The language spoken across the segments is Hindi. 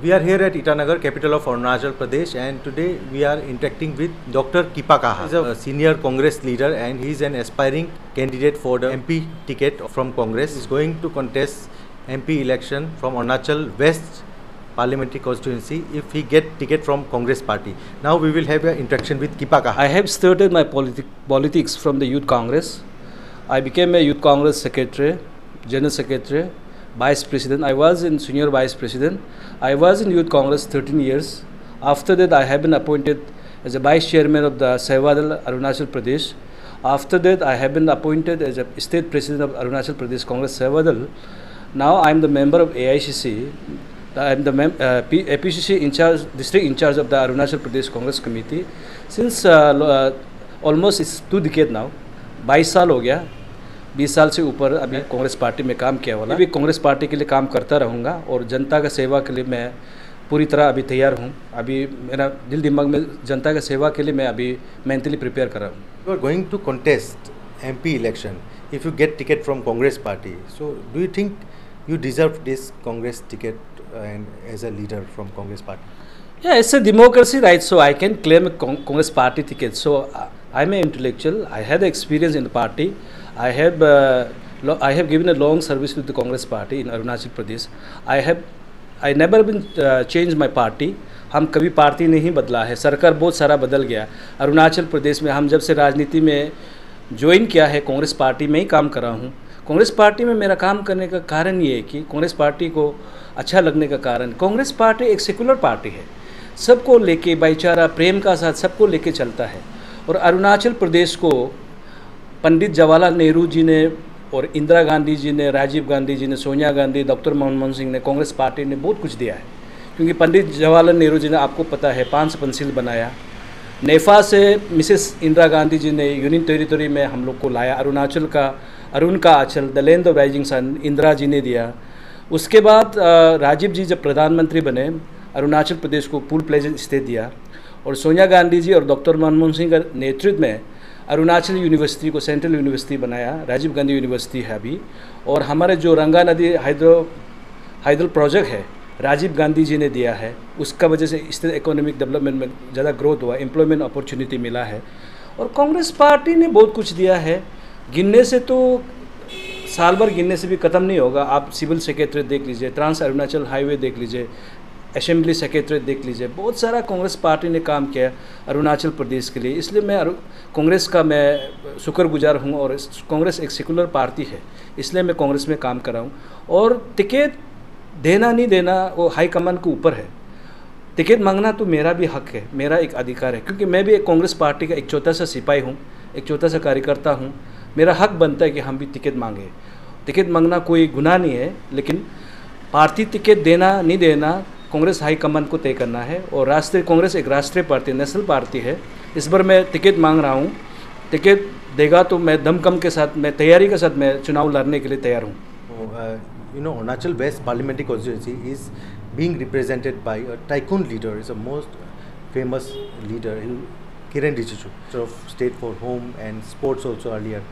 We are here at Itanagar, capital of Arunachal Pradesh, and today we are interacting with Dr. Kipa Kaha. He is a senior Congress leader and he is an aspiring candidate for the MP ticket from Congress. He is going to contest MP election from Arunachal West Parliamentary Constituency if he get ticket from Congress party. Now we will have an interaction with Kipa Kaha. I have started my politics from the Youth Congress. I became a Youth Congress secretary, general secretary, vice president. I was in senior vice president. I was in Youth Congress 13 years. After that, I have been appointed as a vice chairman of the Sevadal, Arunachal Pradesh. After that, I have been appointed as a state president of Arunachal Pradesh Congress Sevadal. Now I am the member of AICC. I am the APCC in charge, district in charge of the Arunachal Pradesh Congress Committee. Since almost it's 2 decades now, 22 साल हो गया, 20 साल से ऊपर अभी कांग्रेस पार्टी में काम किया वाला। अभी कांग्रेस पार्टी के लिए काम करता रहूँगा और जनता का सेवा के लिए मैं पूरी तरह अभी तैयार हूँ। अभी मेरा दिल दिमाग में जनता का सेवा के लिए मैं अभी मेंटली प्रिपेयर कर रहा हूँ। You are going to contest MP election if you get ticket from Congress party. So do you think you deserve this Congress ticket and as a leader from Congress party? Yeah, it's a democracy, right? So I can claim a Congress party ticket. So I'm an intellectual. I had experience in the party. I have given a long service with the Congress party in Arunachal Pradesh. I never been changed my party. हम कभी पार्टी नहीं बदला है। सरकार बहुत सारा बदल गया। अरुणाचल प्रदेश में हम जब से राजनीति में ज्वाइन किया है, कांग्रेस पार्टी में ही काम कर रहा हूँ। कांग्रेस पार्टी में मेरा काम करने का कारण ये है कि कांग्रेस पार्टी को अच्छा लगने का कारण, कांग्रेस पार्टी एक सेकुलर पार्टी है, सबको लेके भाईचारा प्रेम का साथ सबको लेके चलता है। और अरुणाचल प्रदेश को पंडित जवाहरलाल नेहरू जी ने और इंदिरा गांधी जी ने, राजीव गांधी जी ने, सोनिया गांधी, डॉक्टर मनमोहन सिंह ने, कांग्रेस पार्टी ने बहुत कुछ दिया है। क्योंकि पंडित जवाहरलाल नेहरू जी ने, आपको पता है, 5 पंचशील बनाया। नेफा से मिसेस इंदिरा गांधी जी ने यूनियन टेरिटरी में हम लोग को लाया। अरुणाचल का, अरुण का आंचल, the land of rising sun, Indira ji ने दिया। उसके बाद राजीव जी जब प्रधानमंत्री बने, अरुणाचल प्रदेश को फुल प्लेज स्टेट दिया। और सोनिया गांधी जी और डॉक्टर मनमोहन सिंह के नेतृत्व में अरुणाचल यूनिवर्सिटी को सेंट्रल यूनिवर्सिटी बनाया, राजीव गांधी यूनिवर्सिटी है अभी। और हमारे जो रंगा नदी हाइड्रो प्रोजेक्ट है, राजीव गांधी जी ने दिया है। उसका वजह से स्टेट इकोनॉमिक डेवलपमेंट में ज़्यादा ग्रोथ हुआ, एम्प्लॉयमेंट अपॉर्चुनिटी मिला है। और कांग्रेस पार्टी ने बहुत कुछ दिया है, गिनने से तो साल भर गिनने से भी ख़त्म नहीं होगा। आप सिविल सेक्रेटरी देख लीजिए, ट्रांस अरुणाचल हाईवे देख लीजिए, असेंबली सेक्रेटरी देख लीजिए, बहुत सारा कांग्रेस पार्टी ने काम किया अरुणाचल प्रदेश के लिए। इसलिए मैं कांग्रेस का मैं शुक्रगुजार हूँ। और कांग्रेस एक सेकुलर पार्टी है, इसलिए मैं कांग्रेस में काम कर रहा हूँ। और टिकट देना नहीं देना वो हाईकमान के ऊपर है। टिकट मांगना तो मेरा भी हक है, मेरा एक अधिकार है, क्योंकि मैं भी एक कांग्रेस पार्टी का एक छोटा सा सिपाही हूँ, एक छोटा सा कार्यकर्ता हूँ। मेरा हक बनता है कि हम भी टिकट मांगे। टिकट मांगना कोई गुनाह नहीं है, लेकिन पार्टी टिकट देना नहीं देना कांग्रेस हाईकमान को तय करना है। और राष्ट्रीय कांग्रेस एक राष्ट्रीय पार्टी, नेशनल पार्टी है। इस बार मैं टिकट मांग रहा हूँ। टिकट देगा तो मैं दमखम के साथ, मैं तैयारी के साथ मैं चुनाव लड़ने के लिए तैयार हूँ। You know, Arunachal West Parliamentary Constituency is being represented by a tycoon leader. Is a most famous leader, Kiren Rijiju, of State for Home and Sports also earlier.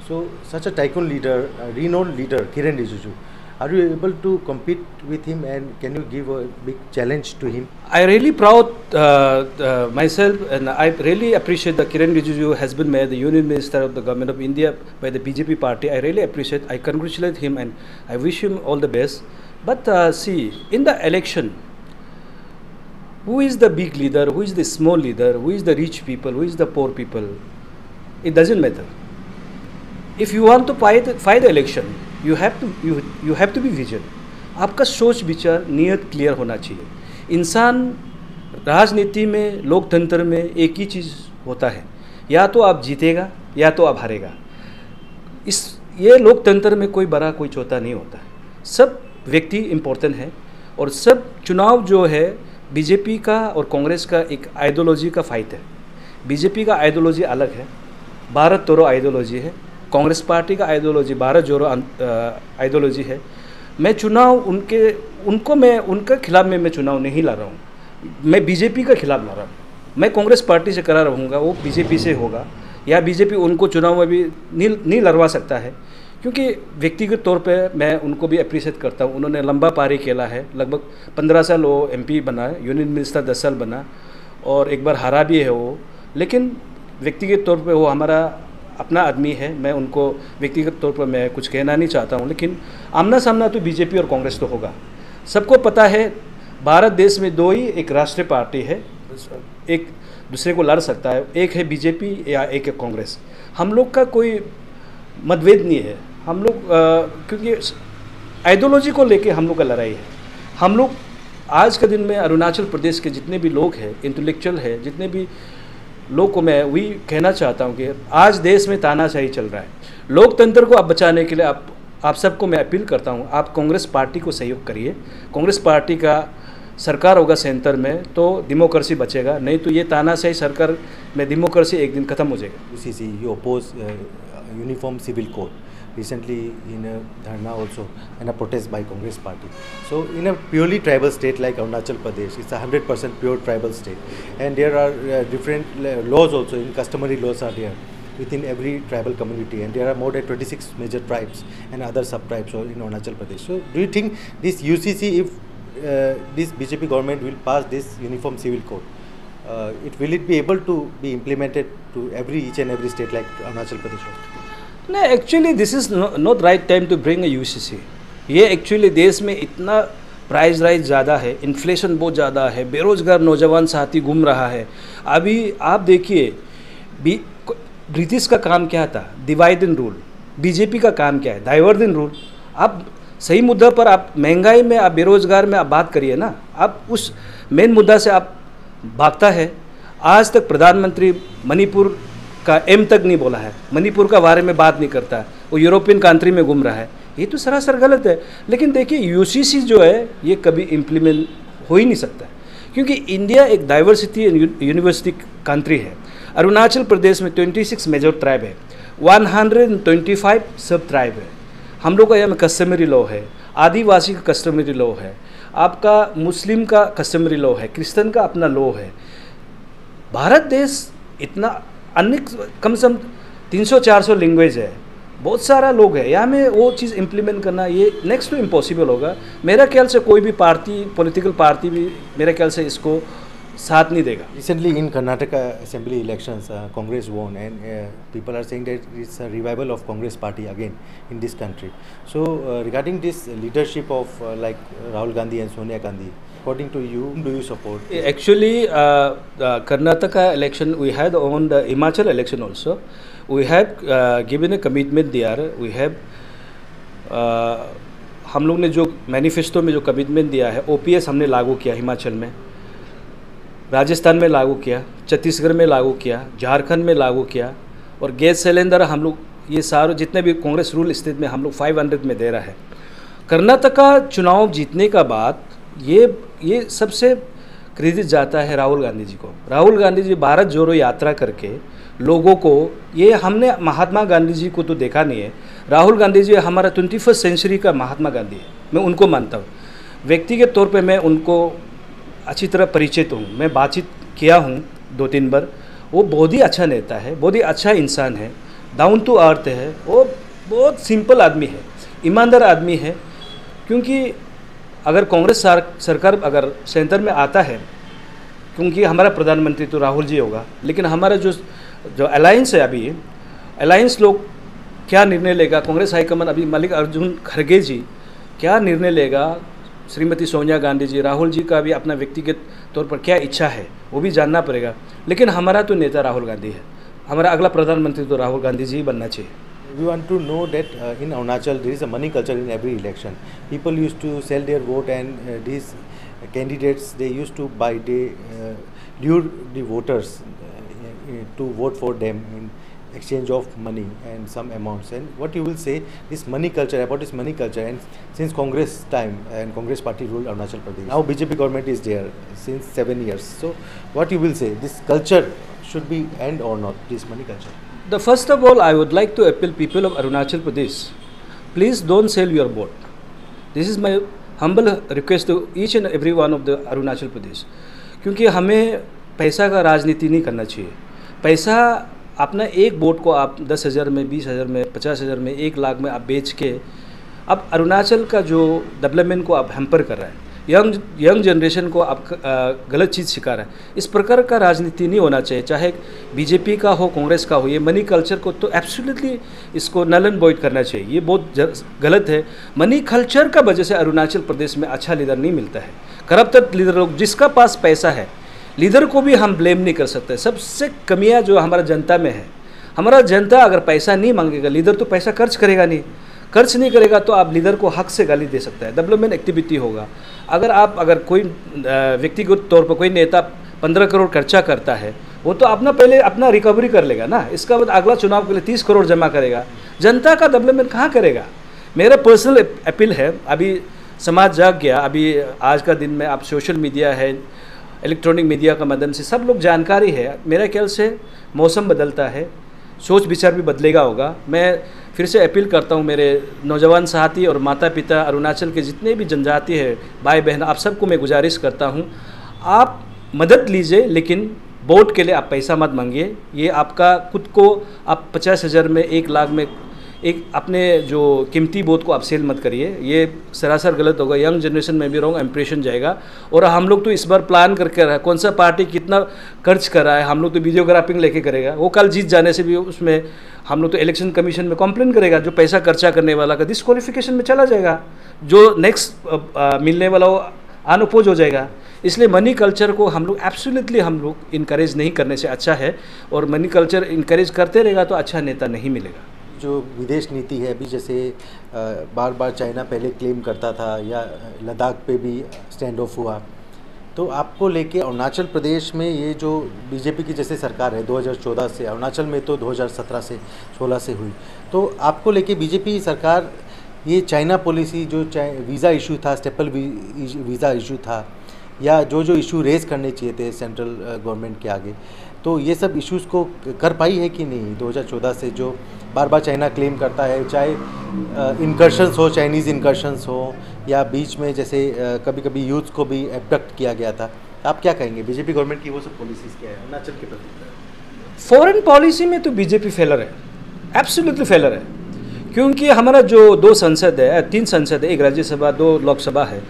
So, such a tycoon leader, a renowned leader, Kiren Rijiju. Are you able to compete with him, and can you give a big challenge to him? I really proud myself, and I really appreciate that Kiren Rijiju has been made the Union Minister of the Government of India by the BJP party. I really appreciate, I congratulate him, and I wish him all the best. But see, in the election, who is the big leader, who is the small leader, who is the rich people, who is the poor people, it doesn't matter. If you want to fight the election, you have to be vision. आपका सोच विचार नियत क्लियर होना चाहिए। इंसान राजनीति में, लोकतंत्र में एक ही चीज़ होता है, या तो आप जीतेगा या तो आप हारेगा। ये लोकतंत्र में कोई बड़ा कोई छोटा नहीं होता है, सब व्यक्ति इम्पोर्टेंट है। और सब चुनाव जो है बीजेपी का और कांग्रेस का एक आइडियोलॉजी का फाइट है। बीजेपी का आइडियोलॉजी अलग है, भारत तोड़ो आइडियोलॉजी है। कांग्रेस पार्टी का आइडियोलॉजी भारत जोड़ो आइडियोलॉजी है। मैं चुनाव उनके खिलाफ में मैं चुनाव नहीं लड़ रहा हूँ, मैं बीजेपी का खिलाफ लड़ रहा हूँ। मैं कांग्रेस पार्टी से करा रहूँगा, वो बीजेपी से होगा, या बीजेपी उनको चुनाव में भी नहीं लड़वा सकता है। क्योंकि व्यक्तिगत तौर पे मैं उनको भी अप्रिशिएट करता हूँ। उन्होंने लंबा पारी खेला है, लगभग 15 साल वो MP बना है, यूनियन मिनिस्टर 10 साल बना और एक बार हारा भी है वो। लेकिन व्यक्तिगत तौर पे वो हमारा अपना आदमी है, मैं उनको व्यक्तिगत तौर पर मैं कुछ कहना नहीं चाहता हूँ। लेकिन आमना सामना तो BJP और कांग्रेस तो होगा। सबको पता है भारत देश में दो ही एक राष्ट्रीय पार्टी है, एक दूसरे को लड़ सकता है, एक है BJP या एक है कांग्रेस। हम लोग का कोई मतभेद नहीं है। हम लोग क्योंकि आइडियोलॉजी को लेके हम लोग का लड़ाई है। हम लोग आज के दिन में अरुणाचल प्रदेश के जितने भी लोग हैं, इंटेलेक्चुअल है, जितने भी लोग को मैं वही कहना चाहता हूँ कि आज देश में तानाशाही चल रहा है। लोकतंत्र को आप बचाने के लिए आप सबको मैं अपील करता हूँ, आप कांग्रेस पार्टी को सहयोग करिए। कांग्रेस पार्टी का सरकार होगा सेंटर में तो डेमोक्रेसी बचेगा, नहीं तो ये तानाशाही सरकार में डेमोक्रेसी एक दिन खत्म हो जाएगा। UCC, you oppose uniform civil code. Recently in a dharna also and a protest by Congress party. So in a purely tribal state like Arunachal Pradesh, it's a 100% pure tribal state, and there are different laws also. In customary laws are there within every tribal community, and there are more than 26 major tribes and other sub-tribes in Arunachal Pradesh. So do you think this UCC, if this BJP government will pass this uniform civil code, will it be able to be implemented to each and every state like Arunachal Pradesh? नहीं, actually this is not right time to bring a UCC। ये एक्चुअली देश में इतना प्राइस राइज ज़्यादा है, इन्फ्लेशन बहुत ज़्यादा है, बेरोजगार नौजवान साथी घूम रहा है। अभी आप देखिए ब्रिटिश का काम क्या था, डिवाइड एंड रूल। BJP का काम क्या है, डाइवर्ट एंड रूल। आप सही मुद्दा पर आप महंगाई में, आप बेरोजगार में आप बात करिए ना, आप उस मेन मुद्दा से आप भागता है। आज तक प्रधानमंत्री मणिपुर का एम तक नहीं बोला है, मणिपुर का बारे में बात नहीं करता है, वो यूरोपियन कंट्री में घूम रहा है। ये तो सरासर गलत है। लेकिन देखिए UCC जो है ये कभी इम्प्लीमेंट हो ही नहीं सकता है, क्योंकि इंडिया एक डाइवर्सिटी एंड यूनिवर्सिटी कंट्री है। अरुणाचल प्रदेश में 26 मेजर ट्राइब है, 125 सब ट्राइब है। हम लोग का यहाँ में कस्टमरी लॉ है, आदिवासी का कस्टमरी लॉ है, आपका मुस्लिम का कस्टमरी लॉ है, क्रिश्चियन का अपना लॉ है। भारत देश इतना अनेक कम से कम 300-400 लैंग्वेज है, बहुत सारा लोग है। यहाँ में वो चीज़ इम्प्लीमेंट करना ये नेक्स्ट टू इम्पॉसिबल होगा। मेरा ख्याल से कोई भी पार्टी, पॉलिटिकल पार्टी भी मेरे ख्याल से इसको साथ नहीं देगा। Recently in Karnataka Assembly elections, Congress won, and people are saying that it's a revival of Congress party again in this country. So regarding this leadership of like Rahul Gandhi and Sonia Gandhi, according to you, whom do you support? Actually, Karnataka election we had on the Himachal election also. We have given a commitment there. We have हम लोग ने जो मैनिफेस्टो में जो कमिटमेंट दिया है, OPS हमने लागू किया हिमाचल में, राजस्थान में लागू किया, छत्तीसगढ़ में लागू किया, झारखंड में लागू किया, और गैस सिलेंडर हम लोग ये सारे जितने भी कांग्रेस रूल स्टेट में हम लोग 500 में दे रहा है। कर्नाटका चुनाव जीतने का बाद ये सबसे क्रेडिट जाता है राहुल गांधी जी को। राहुल गांधी जी भारत जोड़ो यात्रा करके लोगों को, ये हमने महात्मा गांधी जी को तो देखा नहीं है, राहुल गांधी जी हमारा 21वीं सेंचुरी का महात्मा गांधी है, मैं उनको मानता हूँ। व्यक्तिगत तौर पे मैं उनको अच्छी तरह परिचित हूँ, मैं बातचीत किया हूँ 2-3 बार। वो बहुत ही अच्छा नेता है, बहुत ही अच्छा इंसान है, डाउन टू अर्थ है, वो बहुत सिंपल आदमी है, ईमानदार आदमी है। क्योंकि अगर कांग्रेस सरकार अगर सेंटर में आता है, क्योंकि हमारा प्रधानमंत्री तो राहुल जी होगा, लेकिन हमारा जो अलायंस है, अभी अलायंस लोग क्या निर्णय लेगा, कांग्रेस हाईकमान अभी मल्लिकार्जुन खड़गे जी क्या निर्णय लेगा, श्रीमती सोनिया गांधी जी, राहुल जी का भी अपना व्यक्तिगत तौर पर क्या इच्छा है वो भी जानना पड़ेगा। लेकिन हमारा तो नेता राहुल गांधी है, हमारा अगला प्रधानमंत्री तो राहुल गांधी जी बनना चाहिए। We want to know that in Arunachal there is a money culture in every election. People used to sell their vote, and these candidates they used to lure the voters to vote for them in exchange of money and some amounts. And what you will say this money culture, about this money culture, and since Congress time and Congress party ruled Arunachal Pradesh, now BJP government is there since 7 years. So what you will say, this culture should be end or not, this money culture? The first of all, I would like to appeal people of Arunachal Pradesh, please don't sell your vote. This is my humble request to each and every one of the Arunachal Pradesh, क्योंकि हमें पैसा का राजनीति नहीं करना चाहिए। पैसा अपना एक वोट को आप 10,000 में, 20,000 में, 50,000 में, 1 लाख में आप बेच के अब अरुणाचल का जो डेवलपमेंट को आप हैम्पर कर रहा है, यंग जनरेशन को आप गलत चीज़ सिखा रहा है। इस प्रकार का राजनीति नहीं होना चाहिए, चाहे बीजेपी का हो, कांग्रेस का हो। ये मनी कल्चर को तो एब्सोल्युटली इसको नल एंड वॉइड करना चाहिए, ये बहुत गलत है। मनी कल्चर का वजह से अरुणाचल प्रदेश में अच्छा लीडर नहीं मिलता है। करप्ट लीडर लोग, जिसका पास पैसा है, लीडर को भी हम ब्लेम नहीं कर सकते। सबसे कमियां जो हमारा जनता में है, हमारा जनता अगर पैसा नहीं मांगेगा, लीडर तो पैसा खर्च करेगा नहीं, खर्च नहीं करेगा तो आप लीडर को हक से गाली दे सकता है। डेवलपमेंट एक्टिविटी होगा। अगर कोई व्यक्तिगत तौर पर कोई नेता 15 करोड़ खर्चा करता है, वो तो पहले अपना रिकवरी कर लेगा ना, इसका बाद अगला चुनाव के लिए 30 करोड़ जमा करेगा। जनता का डेवलपमेंट कहाँ करेगा? मेरा पर्सनल अपील है, अभी समाज जाग गया। अभी आज का दिन में आप सोशल मीडिया है, इलेक्ट्रॉनिक मीडिया का माध्यम से सब लोग जानकारी है। मेरे ख्याल से मौसम बदलता है, सोच विचार भी बदलेगा होगा। मैं फिर से अपील करता हूँ मेरे नौजवान साथी और माता पिता, अरुणाचल के जितने भी जनजाति है, भाई बहन, आप सबको मैं गुजारिश करता हूँ, आप मदद लीजिए, लेकिन वोट के लिए आप पैसा मत मांगिए। ये आपका खुद को आप 50,000 में, 1 लाख में एक अपने जो कीमती वोट को आप सेल मत करिए, ये सरासर गलत होगा। यंग जनरेशन में भी रॉन्ग इंप्रेशन जाएगा। और हम लोग तो इस बार प्लान करके रहा है, कौन सा पार्टी कितना खर्च कर रहा है, हम लोग तो वीडियोग्राफिंग लेके करेगा। वो कल जीत जाने से भी उसमें हम लोग तो इलेक्शन कमीशन में कंप्लेन करेगा। जो पैसा खर्चा करने वाला का डिस्क्वालिफिकेशन में चला जाएगा, जो नेक्स्ट मिलने वाला वो अनअपोज हो जाएगा। इसलिए मनी कल्चर को हम लोग एब्सोल्युटली हम लोग इनकरेज नहीं करने से अच्छा है। और मनी कल्चर इनकरेज करते रहेगा तो अच्छा नेता नहीं मिलेगा। जो विदेश नीति है, अभी जैसे बार बार चाइना पहले क्लेम करता था, या लद्दाख पे भी स्टैंड ऑफ हुआ, तो आपको लेके अरुणाचल प्रदेश में ये जो बीजेपी की जैसे सरकार है 2014 से, अरुणाचल में तो 2017 से 16 से हुई, तो आपको लेके बीजेपी सरकार ये चाइना पॉलिसी जो वीज़ा इशू था, स्टेपल वीज़ा इशू था, या जो इशू रेज करने चाहिए थे सेंट्रल गवर्नमेंट के आगे, तो ये सब इश्यूज़ को कर पाई है कि नहीं? 2014 से जो बार बार चाइना क्लेम करता है, चाहे इनकर्शंस हो, चाइनीज़ इनकर्शंस हो, या बीच में जैसे कभी कभी यूथ को भी एबडक्ट किया गया था। आप क्या कहेंगे बीजेपी गवर्नमेंट की वो सब पॉलिसीज़ क्या है अरुणाचल के प्रति? फॉरेन पॉलिसी में तो बीजेपी फेलर है, एब्सोल्युटली फेलर है। क्योंकि हमारा जो 2 संसद है, 3 संसद है, 1 राज्यसभा, 2 लोकसभा है।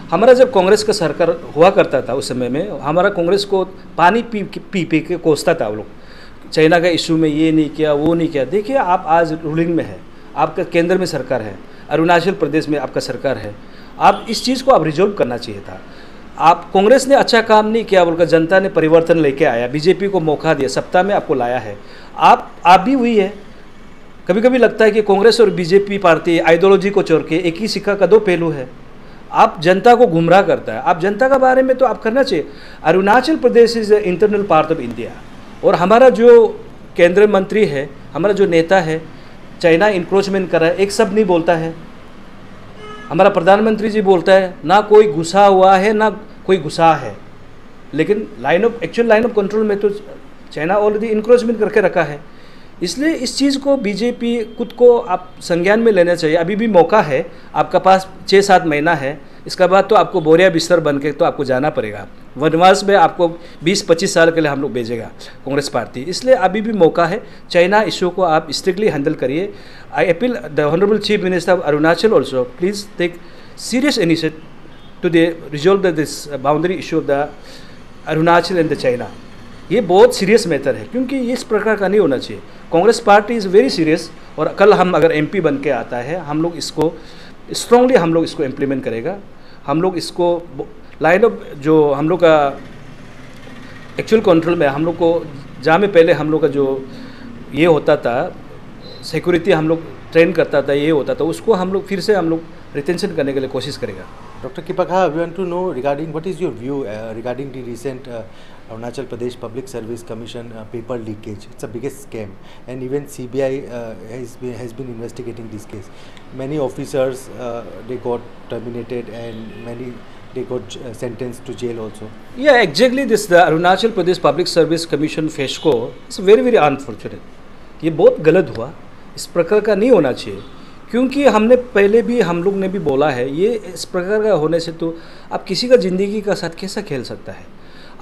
हमारा जब कांग्रेस का सरकार हुआ करता था उस समय में, हमारा कांग्रेस को पानी पी के कोसता था वो लोग। चाइना का इशू में ये नहीं किया, वो नहीं किया। देखिए, आप आज रूलिंग में है, आपका केंद्र में सरकार है, अरुणाचल प्रदेश में आपका सरकार है। आप इस चीज़ को आप रिजॉल्व करना चाहिए था। आप कांग्रेस ने अच्छा काम नहीं किया बोलकर जनता ने परिवर्तन लेके आया, बीजेपी को मौका दिया, सत्ता में आपको लाया है। आप भी हुई है। कभी कभी लगता है कि कांग्रेस और बीजेपी पार्टी आइडियोलॉजी को छोड़ के एक ही सिक्का का 2 पहलू है। आप जनता को गुमराह करता है। आप जनता के बारे में तो आप करना चाहिए। Arunachal Pradesh is internal part of India. और हमारा जो केंद्रीय मंत्री है, हमारा जो नेता है, चाइना इंक्रोचमेंट कर रहा है, एक शब्द नहीं बोलता है। हमारा प्रधानमंत्री जी बोलता है ना कोई घुसा हुआ है ना कोई घुसा है, लेकिन एक्चुअल लाइन ऑफ कंट्रोल में तो चाइना ऑलरेडी इंक्रोचमेंट करके रखा है। इसलिए इस चीज़ को बीजेपी खुद को आप संज्ञान में लेना चाहिए। अभी भी मौका है, आपका पास 6-7 महीना है। इसके बाद तो आपको बोरिया बिस्तर बन के तो आपको जाना पड़ेगा वनवास में। आपको 20-25 साल के लिए हम लोग भेजेगा कांग्रेस पार्टी। इसलिए अभी भी मौका है। चाइना इशू को आप स्ट्रिक्टली हैंडल करिए। I appeal the honourable chief minister of Arunachal also, please take serious initiative to resolve this boundary issue of the Arunachal and the China. ये बहुत सीरियस मैटर है, क्योंकि इस प्रकार का नहीं होना चाहिए। Congress party is very serious. और कल हम अगर एमपी बन के आता है, हम लोग इसको स्ट्रांगली हम लोग इसको इम्प्लीमेंट करेगा। हम लोग इसको लाइन ऑफ जो हम लोग का एक्चुअल कंट्रोल में, हम लोग को जहाँ में पहले हम लोग का जो ये होता था सिक्योरिटी, हम लोग ट्रेन करता था, ये होता था, उसको हम लोग फिर से हम लोग रिटेंशन करने के लिए कोशिश करेगा। Dr. Kipakha, we want to know regarding what is your view regarding the recent Arunachal Pradesh Public Service Commission paper leakage. It's the biggest scam, and even CBI has been investigating this case. Many officers they got terminated, and many they got sentenced to jail also. Yeah, exactly. This the Arunachal Pradesh Public Service Commission FESCO is very unfortunate. ये बहुत गलत हुआ। इस प्रकार का नहीं होना चाहिए, क्योंकि हमने पहले भी हम लोग ने भी बोला है, ये इस प्रकार का होने से तो आप किसी का ज़िंदगी का साथ कैसा खेल सकता है।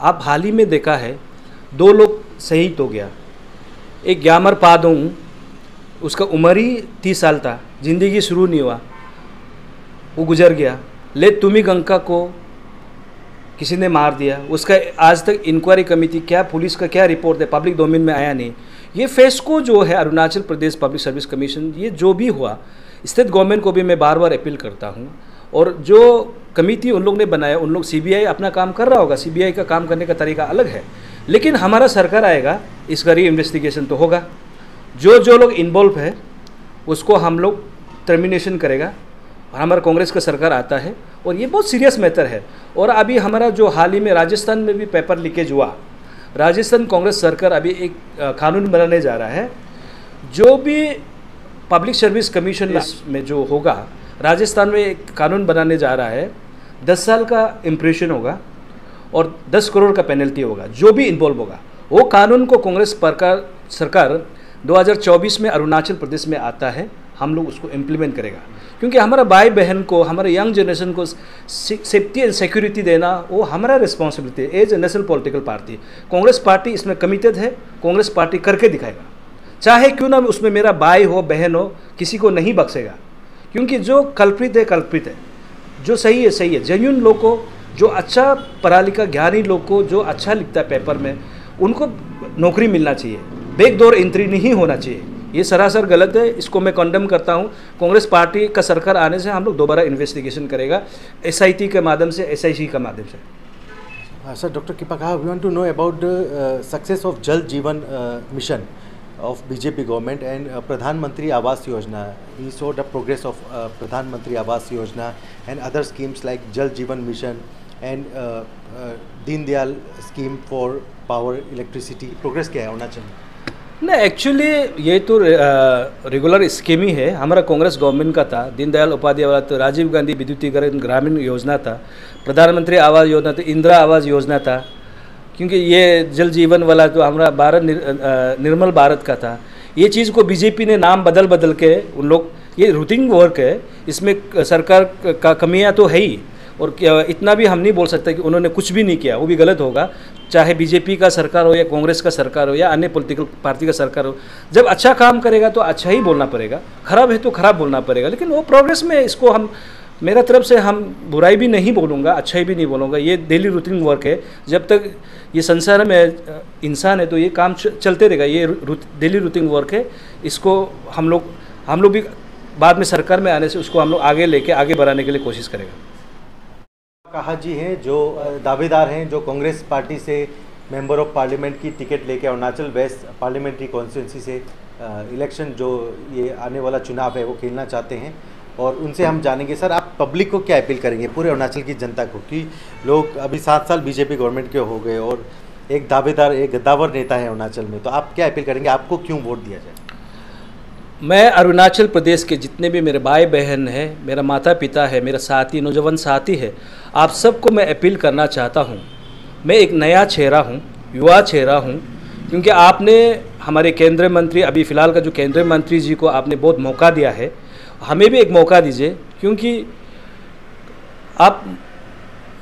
आप हाल ही में देखा है 2 लोग शहीद हो गया, एक ग्यामर पादोंग, उसका उम्र ही 30 साल था, ज़िंदगी शुरू नहीं हुआ, वो गुजर गया। ले तुमी गंका को किसी ने मार दिया, उसका आज तक इंक्वायरी कमेटी क्या, पुलिस का क्या रिपोर्ट है, पब्लिक डोमेन में आया नहीं। ये फेस्को जो है Arunachal Pradesh public service commission, ये जो भी हुआ, स्टेट गवर्नमेंट को भी मैं बार बार अपील करता हूँ। और जो कमेटी उन लोग ने बनाया, उन लोग सीबीआई अपना काम कर रहा होगा, सीबीआई का काम करने का तरीका अलग है, लेकिन हमारा सरकार आएगा, इसका री इन्वेस्टिगेशन तो होगा। जो लोग इन्वॉल्व है उसको हम लोग टर्मिनेशन करेगा। हमारा कांग्रेस का सरकार आता है और ये बहुत सीरियस मैटर है। और अभी हमारा जो हाल ही में राजस्थान में भी पेपर लीकेज हुआ, राजस्थान कांग्रेस सरकार अभी एक कानून बनाने जा रहा है, जो भी पब्लिक सर्विस कमीशन में जो होगा, राजस्थान में एक कानून बनाने जा रहा है, 10 साल का इम्प्रेशन होगा और 10 करोड़ का पेनल्टी होगा जो भी इन्वॉल्व होगा। वो कानून को कांग्रेस सरकार 2024 में अरुणाचल प्रदेश में आता है, हम लोग उसको इम्प्लीमेंट करेगा, क्योंकि हमारा भाई बहन को, हमारे यंग जनरेशन को सेफ्टी एंड सिक्योरिटी देना वो हमारा रिस्पॉन्सिबिलिटी है as a national political party. Congress party इसमें कमिटेड है, कांग्रेस पार्टी करके दिखाएगा, चाहे क्यों ना उसमें मेरा भाई हो बहन हो, किसी को नहीं बख्शेगा। क्योंकि जो कल्प्रित है कल्प्रित है, जो सही है सही है। जेन्युइन लोग को, जो अच्छा पढ़ा लिखा ज्ञानी लोग को, जो अच्छा लिखता है पेपर में, उनको नौकरी मिलना चाहिए, बैकडोर एंट्री नहीं होना चाहिए। ये सरासर गलत है, इसको मैं कंडेम करता हूँ। कांग्रेस पार्टी का सरकार आने से हम लोग दोबारा इन्वेस्टिगेशन करेगा, SIT के माध्यम से, SIC का माध्यम से। Sir, doctor Kipakha, we want to know about the success of Jal Jeevan mission of BJP government and Pradhan Mantri Awas Yojana. We saw the progress of Pradhan Mantri Awas Yojana and other schemes like Jal Jeevan mission and Deen Dayal scheme for power, electricity. Progress क्या है अरुणाचल में? नहीं, एक्चुअली ये तो रेगुलर स्कीम ही है, हमारा कांग्रेस गवर्नमेंट का था। दीनदयाल उपाध्याय वाला तो राजीव गांधी विद्युतीकरण ग्रामीण योजना था, प्रधानमंत्री आवास योजना तो इंदिरा आवास योजना था, क्योंकि ये जल जीवन वाला तो हमारा भारत निर्मल भारत का था। ये चीज़ को बीजेपी ने नाम बदल के उन लोग, ये रूटीन वर्क है, इसमें सरकार का कमियां तो है ही। और इतना भी हम नहीं बोल सकते कि उन्होंने कुछ भी नहीं किया, वो भी गलत होगा। चाहे बीजेपी का सरकार हो या कांग्रेस का सरकार हो या अन्य पॉलिटिकल पार्टी का सरकार हो, जब अच्छा काम करेगा तो अच्छा ही बोलना पड़ेगा, खराब है तो खराब बोलना पड़ेगा। लेकिन वो प्रोग्रेस में, इसको हम, मेरा तरफ से हम बुराई भी नहीं बोलूँगा, अच्छाई भी नहीं बोलूँगा। ये डेली रूटीन वर्क है, जब तक ये संसार में इंसान है तो ये काम चलते रहेगा। ये डेली रूटीन वर्क है, इसको हम लोग भी बाद में सरकार में आने से उसको हम लोग आगे लेके आगे बढ़ाने के लिए कोशिश करेगा। Kipakha जी हैं जो दावेदार हैं, जो कांग्रेस पार्टी से मेंबर ऑफ पार्लियामेंट की टिकट लेके अरुणाचल वेस्ट पार्लियामेंट्री कॉन्स्टिट्यूंसी से इलेक्शन, जो ये आने वाला चुनाव है, वो खेलना चाहते हैं। और उनसे हम जानेंगे, सर आप पब्लिक को क्या अपील करेंगे, पूरे अरुणाचल की जनता को, कि लोग अभी 7 साल बीजेपी गवर्नमेंट के हो गए और एक दावेदार, एक गद्दावर नेता है अरुणाचल में, तो आप क्या अपील करेंगे, आपको क्यों वोट दिया जाए? मैं अरुणाचल प्रदेश के जितने भी मेरे भाई बहन हैं, मेरा माता पिता है, मेरा साथी, नौजवान साथी है, आप सबको मैं अपील करना चाहता हूं। मैं एक नया चेहरा हूं, युवा चेहरा हूं, क्योंकि आपने हमारे केंद्रीय मंत्री, अभी फ़िलहाल का जो केंद्रीय मंत्री जी को आपने बहुत मौका दिया है, हमें भी एक मौका दीजिए, क्योंकि आप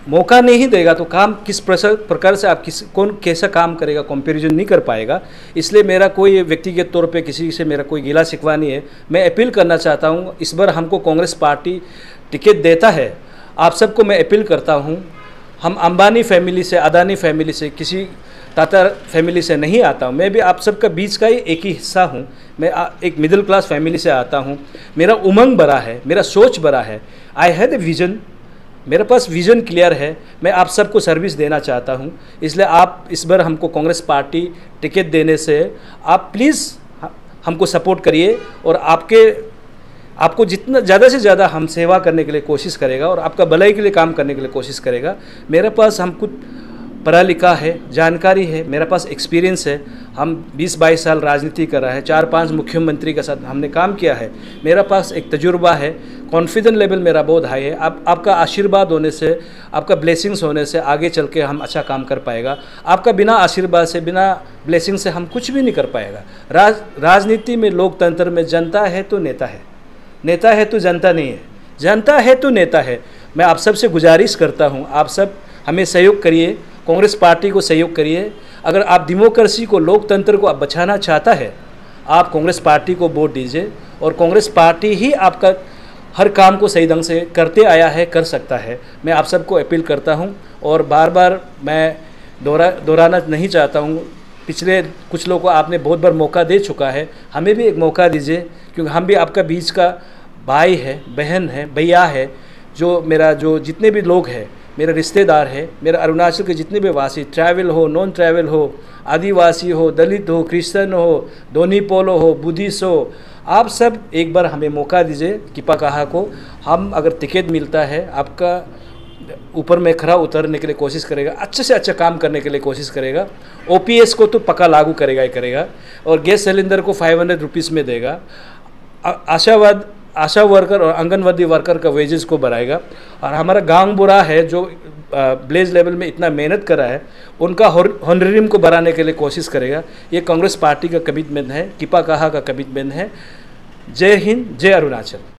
मौका नहीं देगा तो काम किस प्रकार से आप कौन कैसा काम करेगा, कंपैरिजन नहीं कर पाएगा। इसलिए मेरा कोई व्यक्तिगत तौर पे किसी से मेरा कोई गिला शिकवा नहीं है। मैं अपील करना चाहता हूँ, इस बार हमको कांग्रेस पार्टी टिकट देता है, आप सबको मैं अपील करता हूँ। हम अंबानी फैमिली से, अदानी फैमिली से, किसी टाटा फैमिली से नहीं आता हूँ, मैं भी आप सबका बीच का ही एक ही हिस्सा हूँ। मैं एक मिडिल क्लास फैमिली से आता हूँ, मेरा उमंग बड़ा है, मेरा सोच बड़ा है, आई हैव ए विजन, मेरे पास विज़न क्लियर है, मैं आप सबको सर्विस देना चाहता हूं। इसलिए आप इस बार हमको कांग्रेस पार्टी टिकट देने से आप प्लीज़ हमको सपोर्ट करिए, और आपको जितना ज़्यादा से ज़्यादा हम सेवा करने के लिए कोशिश करेगा और आपका भलाई के लिए काम करने के लिए कोशिश करेगा। मेरे पास हम कुछ पढ़ा लिखा है, जानकारी है, मेरे पास एक्सपीरियंस है, हम 20-22 साल राजनीति कर रहा है, 4-5 मुख्यमंत्री के साथ हमने काम किया है, मेरा पास एक तजुर्बा है, कॉन्फिडेंस लेवल मेरा बहुत हाई है। आपका आशीर्वाद होने से, आपका ब्लेसिंग्स होने से आगे चल के हम अच्छा काम कर पाएगा। आपका बिना आशीर्वाद से, बिना ब्लेसिंग से हम कुछ भी नहीं कर पाएगा। राजनीति में, लोकतंत्र में जनता है तो नेता है, नेता है तो जनता नहीं है, जनता है तो नेता है। मैं आप सब से गुजारिश करता हूँ, आप सब हमें सहयोग करिए, कांग्रेस पार्टी को सहयोग करिए। अगर आप डेमोक्रेसी को, लोकतंत्र को आप बचाना चाहता है, आप कांग्रेस पार्टी को वोट दीजिए और कांग्रेस पार्टी ही आपका हर काम को सही ढंग से करते आया है, कर सकता है। मैं आप सबको अपील करता हूं और बार बार मैं दोहराना नहीं चाहता हूं। पिछले कुछ लोगों को आपने बहुत बार मौका दे चुका है, हमें भी एक मौका दीजिए, क्योंकि हम भी आपका बीच का भाई है, बहन है, भैया है। जो जितने भी लोग हैं मेरे रिश्तेदार है, मेरा अरुणाचल के जितने भी वासी, ट्रैवल हो, नॉन ट्रैवल हो, आदिवासी हो, दलित हो, क्रिश्चियन हो, दोनी पोलो हो, बुद्धिस्ट हो, आप सब एक बार हमें मौका दीजिए। किपा कहा को हम अगर टिकट मिलता है, आपका ऊपर में खरा उतरने के लिए कोशिश करेगा, अच्छे से अच्छा काम करने के लिए कोशिश करेगा। OPS को तो पक्का लागू करेगा ही करेगा और गैस सिलेंडर को 500 रुपीज़ में देगा। आशा वर्कर और आंगनवाड़ी वर्कर का वेजेस को बढ़ाएगा। और हमारा गांव बुरा है जो विलेज लेवल में इतना मेहनत करा है, उनका हॉनरेरियम को बढ़ाने के लिए कोशिश करेगा। ये कांग्रेस पार्टी का कमिटमेंट है, किपा कहा का कमिटमेंट है। जय हिंद, जय अरुणाचल।